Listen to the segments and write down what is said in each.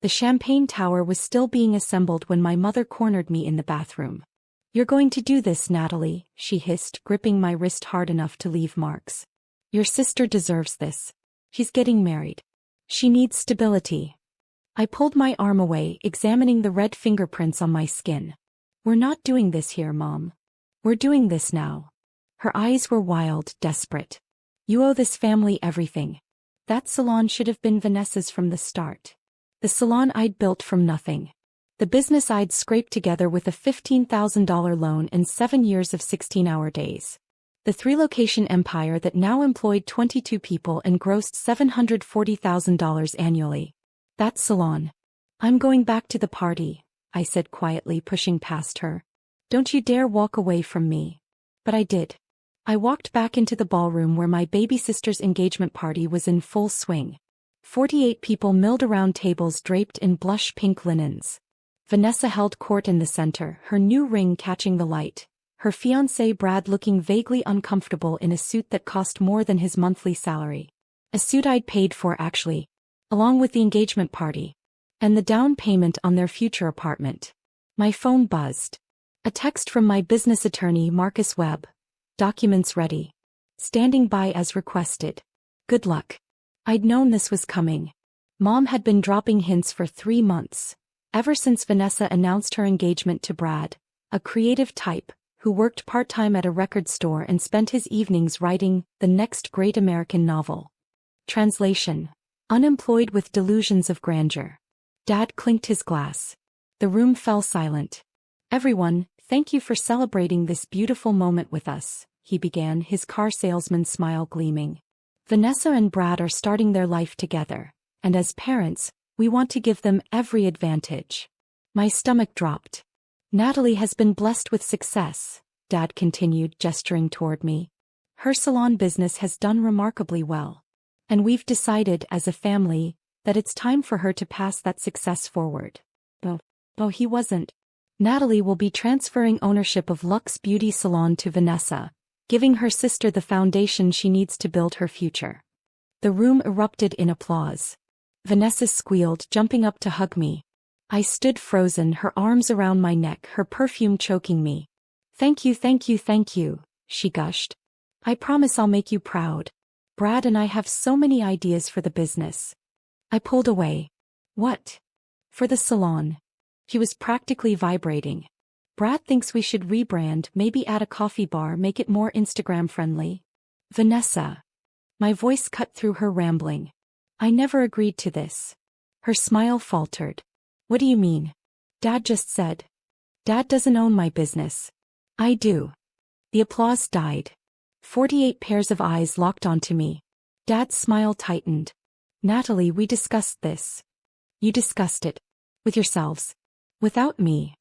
The champagne tower was still being assembled when my mother cornered me in the bathroom. "You're going to do this, Natalie," she hissed, gripping my wrist hard enough to leave marks. "Your sister deserves this. She's getting married. She needs stability." I pulled my arm away, examining the red fingerprints on my skin. "We're not doing this here, Mom. We're doing this now." Her eyes were wild, desperate. "You owe this family everything. That salon should have been Vanessa's from the start. The salon I'd built from nothing. The business I'd scraped together with a $15,000 loan and 7 years of 16-hour days. The 3-location empire that now employed 22 people and grossed $740,000 annually. That salon. I'm going back to the party," I said quietly, pushing past her. "Don't you dare walk away from me." But I did. I walked back into the ballroom where my baby sister's engagement party was in full swing. 48 people milled around tables draped in blush pink linens. Vanessa held court in the center, her new ring catching the light, her fiancé Brad looking vaguely uncomfortable in a suit that cost more than his monthly salary. A suit I'd paid for, actually, along with the engagement party, and the down payment on their future apartment. My phone buzzed. A text from my business attorney, Marcus Webb. "Documents ready. Standing by as requested. Good luck." I'd known this was coming. Mom had been dropping hints for 3 months. Ever since Vanessa announced her engagement to Brad, a creative type, who worked part-time at a record store and spent his evenings writing the next great American novel. Translation: unemployed with delusions of grandeur. Dad clinked his glass. The room fell silent. "Everyone, thank you for celebrating this beautiful moment with us," he began, his car salesman smile gleaming. "Vanessa and Brad are starting their life together, and as parents, we want to give them every advantage." My stomach dropped. "Natalie has been blessed with success," Dad continued, gesturing toward me. "Her salon business has done remarkably well. And we've decided as a family that it's time for her to pass that success forward." Oh, he wasn't. "Natalie will be transferring ownership of Luxe Beauty Salon to Vanessa, giving her sister the foundation she needs to build her future." The room erupted in applause. Vanessa squealed, jumping up to hug me. I stood frozen, her arms around my neck, her perfume choking me. "Thank you, thank you, thank you," she gushed. "I promise I'll make you proud. Brad and I have so many ideas for the business." I pulled away. "What?" "For the salon." She was practically vibrating. "Brad thinks we should rebrand, maybe add a coffee bar, make it more Instagram-friendly." "Vanessa." My voice cut through her rambling. "I never agreed to this." Her smile faltered. "What do you mean?" "Dad just said." "Dad doesn't own my business." "I do." The applause died. 48 pairs of eyes locked onto me. Dad's smile tightened. "Natalie, we discussed this." "You discussed it? With yourselves? Without me?"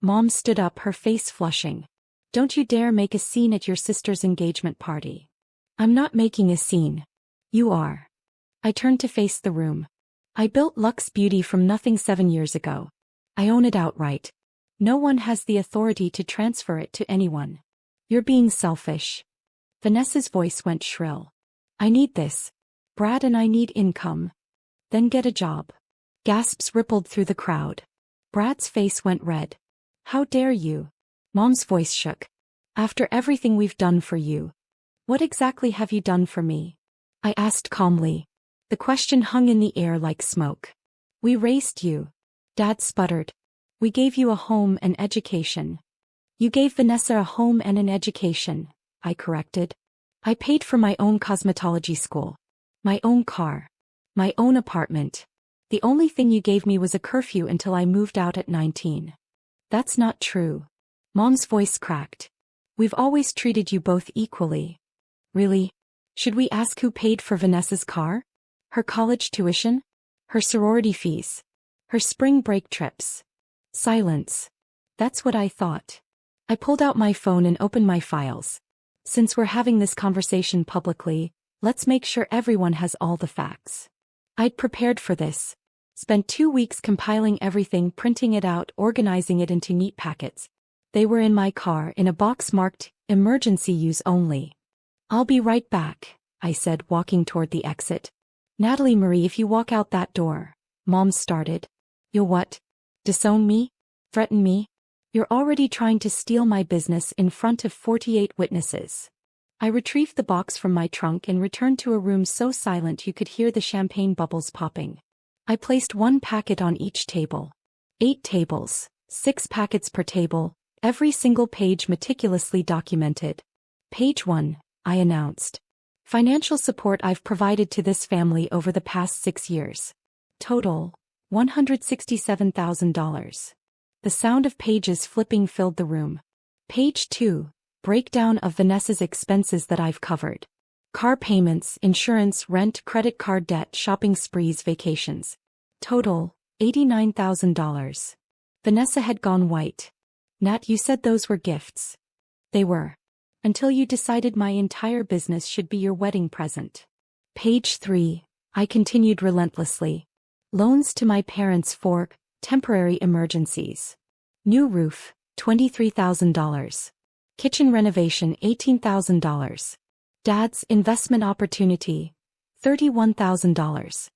Mom stood up, her face flushing. "Don't you dare make a scene at your sister's engagement party." "I'm not making a scene." "You are." I turned to face the room. "I built Luxe Beauty from nothing 7 years ago. I own it outright. No one has the authority to transfer it to anyone." "You're being selfish." Vanessa's voice went shrill. "I need this. Brad and I need income." "Then get a job." Gasps rippled through the crowd. Brad's face went red. "How dare you?" Mom's voice shook. "After everything we've done for you." "What exactly have you done for me?" I asked calmly. The question hung in the air like smoke. "We raised you." Dad sputtered. "We gave you a home and education." "You gave Vanessa a home and an education," I corrected. "I paid for my own cosmetology school. My own car. My own apartment. The only thing you gave me was a curfew until I moved out at 19. "That's not true." Mom's voice cracked. "We've always treated you both equally." "Really? Should we ask who paid for Vanessa's car? Her college tuition? Her sorority fees? Her spring break trips?" Silence. "That's what I thought." I pulled out my phone and opened my files. "Since we're having this conversation publicly, let's make sure everyone has all the facts." I'd prepared for this. Spent 2 weeks compiling everything, printing it out, organizing it into neat packets. They were in my car, in a box marked, "Emergency use only." "I'll be right back," I said, walking toward the exit. "Natalie Marie, if you walk out that door," Mom started. You'll what? Disown me? Threaten me? You're already trying to steal my business in front of 48 witnesses. I retrieved the box from my trunk and returned to a room so silent you could hear the champagne bubbles popping. I placed one packet on each table. 8 tables, 6 packets per table, every single page meticulously documented. Page 1, I announced. Financial support I've provided to this family over the past 6 years. Total, $167,000. The sound of pages flipping filled the room. Page 2, breakdown of Vanessa's expenses that I've covered. Car payments, insurance, rent, credit card debt, shopping sprees, vacations. Total, $89,000. Vanessa had gone white. Nat, you said those were gifts. They were. Until you decided my entire business should be your wedding present. Page 3, I continued relentlessly. Loans to my parents for temporary emergencies. New roof, $23,000. Kitchen renovation, $18,000. Dad's investment opportunity, $31,000.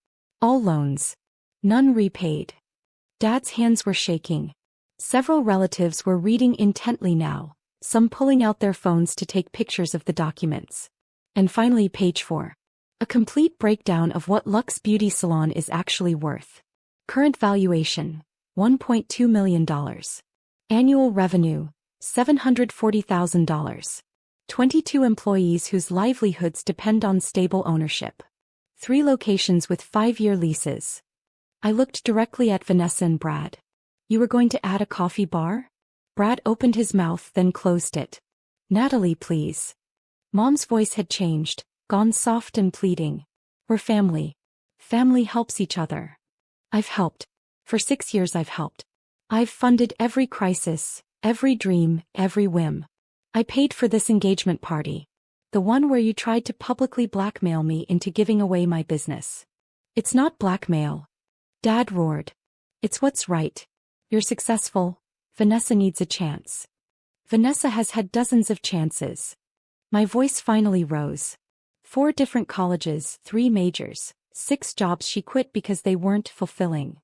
All loans. None repaid. Dad's hands were shaking. Several relatives were reading intently now, some pulling out their phones to take pictures of the documents. And finally, page 4. A complete breakdown of what Luxe Beauty Salon is actually worth. Current valuation, $1.2 million. Annual revenue, $740,000. 22 employees whose livelihoods depend on stable ownership. 3 locations with 5-year leases. I looked directly at Vanessa and Brad. You were going to add a coffee bar? Brad opened his mouth then closed it. Natalie, please. Mom's voice had changed, gone soft and pleading. We're family. Family helps each other. I've helped. For 6 years I've helped. I've funded every crisis, every dream, every whim. I paid for this engagement party. The one where you tried to publicly blackmail me into giving away my business. It's not blackmail. Dad roared. It's what's right. You're successful. Vanessa needs a chance. Vanessa has had dozens of chances. My voice finally rose. 4 different colleges, 3 majors, 6 jobs she quit because they weren't fulfilling.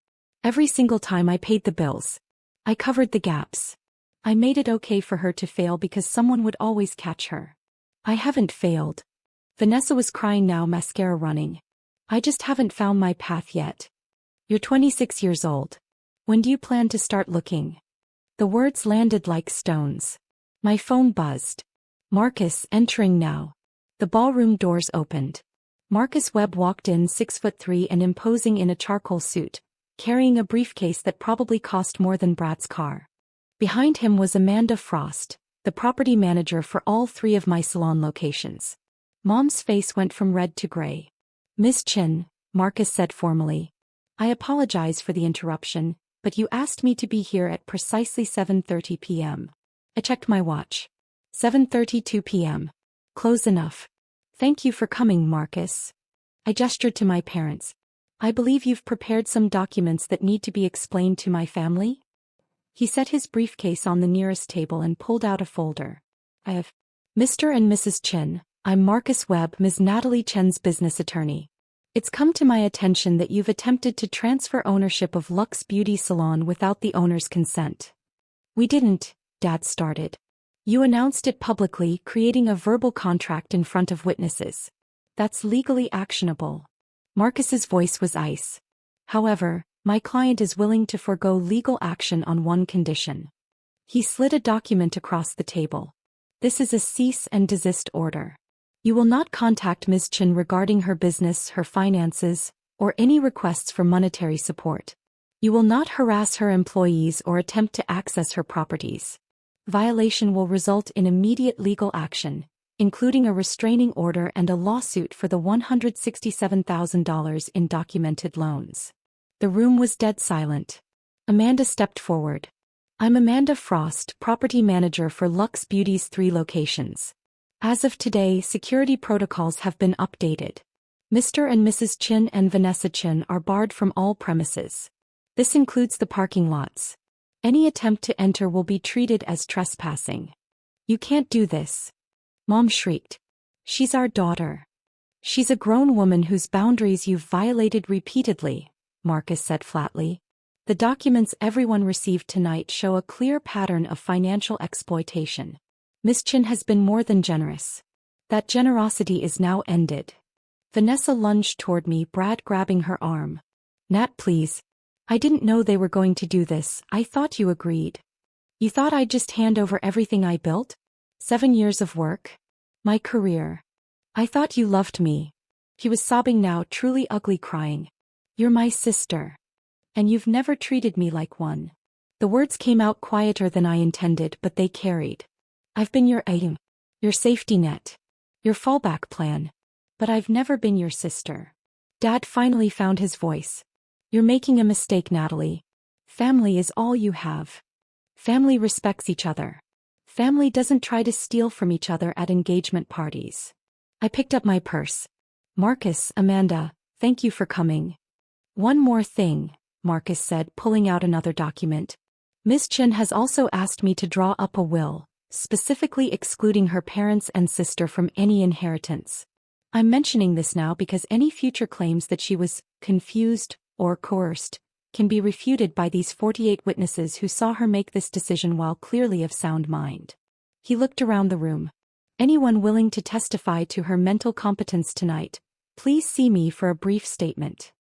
Every single time I paid the bills. I covered the gaps. I made it okay for her to fail because someone would always catch her. I haven't failed. Vanessa was crying now, mascara running. I just haven't found my path yet. You're 26 years old. When do you plan to start looking? The words landed like stones. My phone buzzed. Marcus entering now. The ballroom doors opened. Marcus Webb walked in, 6'3" and imposing in a charcoal suit, carrying a briefcase that probably cost more than Brad's car. Behind him was Amanda Frost, the property manager for all 3 of my salon locations. Mom's face went from red to gray. Miss Chin, Marcus said formally. I apologize for the interruption, but you asked me to be here at precisely 7:30 p.m. I checked my watch. 7:32 p.m. Close enough. Thank you for coming, Marcus. I gestured to my parents. I believe you've prepared some documents that need to be explained to my family? He set his briefcase on the nearest table and pulled out a folder. I have. Mr. and Mrs. Chin, I'm Marcus Webb, Ms. Natalie Chen's business attorney. It's come to my attention that you've attempted to transfer ownership of Luxe Beauty Salon without the owner's consent. We didn't, Dad started. You announced it publicly, creating a verbal contract in front of witnesses. That's legally actionable. Marcus's voice was ice. However, my client is willing to forego legal action on one condition. He slid a document across the table. This is a cease and desist order. You will not contact Ms. Chin regarding her business, her finances, or any requests for monetary support. You will not harass her employees or attempt to access her properties. Violation will result in immediate legal action, including a restraining order and a lawsuit for the $167,000 in documented loans. The room was dead silent. Amanda stepped forward. I'm Amanda Frost, property manager for Luxe Beauty's 3 locations. As of today, security protocols have been updated. Mr. and Mrs. Chin and Vanessa Chin are barred from all premises. This includes the parking lots. Any attempt to enter will be treated as trespassing. You can't do this. Mom shrieked. She's our daughter. She's a grown woman whose boundaries you've violated repeatedly, Marcus said flatly. The documents everyone received tonight show a clear pattern of financial exploitation. Miss Chin has been more than generous. That generosity is now ended. Vanessa lunged toward me, Brad grabbing her arm. Nat, please. I didn't know they were going to do this. I thought you agreed. You thought I'd just hand over everything I built? 7 years of work? My career. I thought you loved me. He was sobbing now, truly ugly, crying. You're my sister. And you've never treated me like one. The words came out quieter than I intended, but they carried. I've been your aim, your safety net, your fallback plan. But I've never been your sister. Dad finally found his voice. You're making a mistake, Natalie. Family is all you have. Family respects each other. Family doesn't try to steal from each other at engagement parties. I picked up my purse. Marcus, Amanda, thank you for coming. One more thing, Marcus said, pulling out another document. Miss Chin has also asked me to draw up a will, specifically excluding her parents and sister from any inheritance. I'm mentioning this now because any future claims that she was confused or coerced can be refuted by these 48 witnesses who saw her make this decision while clearly of sound mind. He looked around the room. Anyone willing to testify to her mental competence tonight, please see me for a brief statement.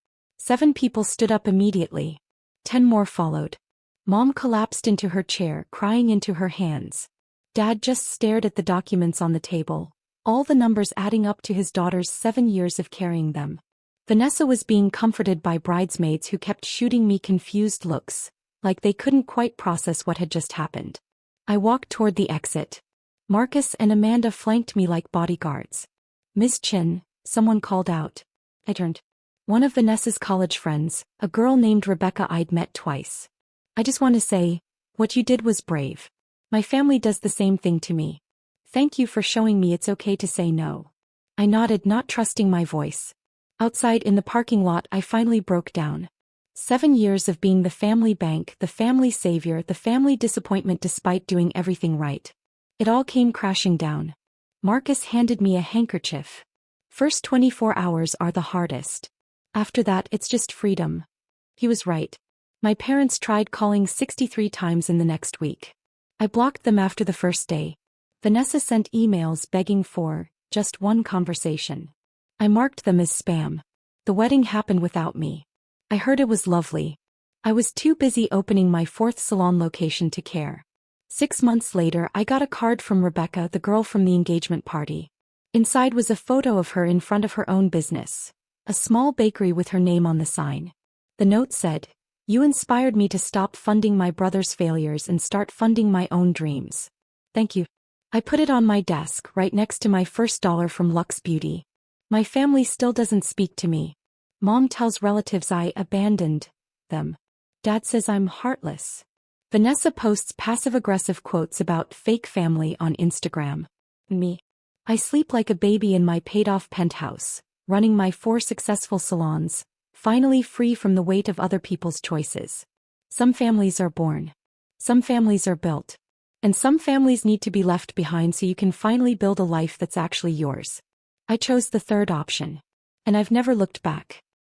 7 people stood up immediately. 10 more followed. Mom collapsed into her chair, crying into her hands. Dad just stared at the documents on the table, all the numbers adding up to his daughter's 7 years of carrying them. Vanessa was being comforted by bridesmaids who kept shooting me confused looks, like they couldn't quite process what had just happened. I walked toward the exit. Marcus and Amanda flanked me like bodyguards. Miss Chin, someone called out. I turned. One of Vanessa's college friends, a girl named Rebecca I'd met twice. I just want to say, what you did was brave. My family does the same thing to me. Thank you for showing me it's okay to say no. I nodded, not trusting my voice. Outside in the parking lot, I finally broke down. 7 years of being the family bank, the family savior, the family disappointment despite doing everything right. It all came crashing down. Marcus handed me a handkerchief. First 24 hours are the hardest. After that, it's just freedom. He was right. My parents tried calling 63 times in the next week. I blocked them after the first day. Vanessa sent emails begging for just one conversation. I marked them as spam. The wedding happened without me. I heard it was lovely. I was too busy opening my 4th salon location to care. 6 months later, I got a card from Rebecca, the girl from the engagement party. Inside was a photo of her in front of her own business, a small bakery with her name on the sign. The note said, "You inspired me to stop funding my brother's failures and start funding my own dreams. Thank you." I put it on my desk, right next to my first dollar from Lux Beauty. My family still doesn't speak to me. Mom tells relatives I abandoned them. Dad says I'm heartless. Vanessa posts passive-aggressive quotes about fake family on Instagram. Me. I sleep like a baby in my paid-off penthouse, running my 4 successful salons, finally free from the weight of other people's choices. Some families are born. Some families are built. And some families need to be left behind so you can finally build a life that's actually yours. I chose the third option. And I've never looked back.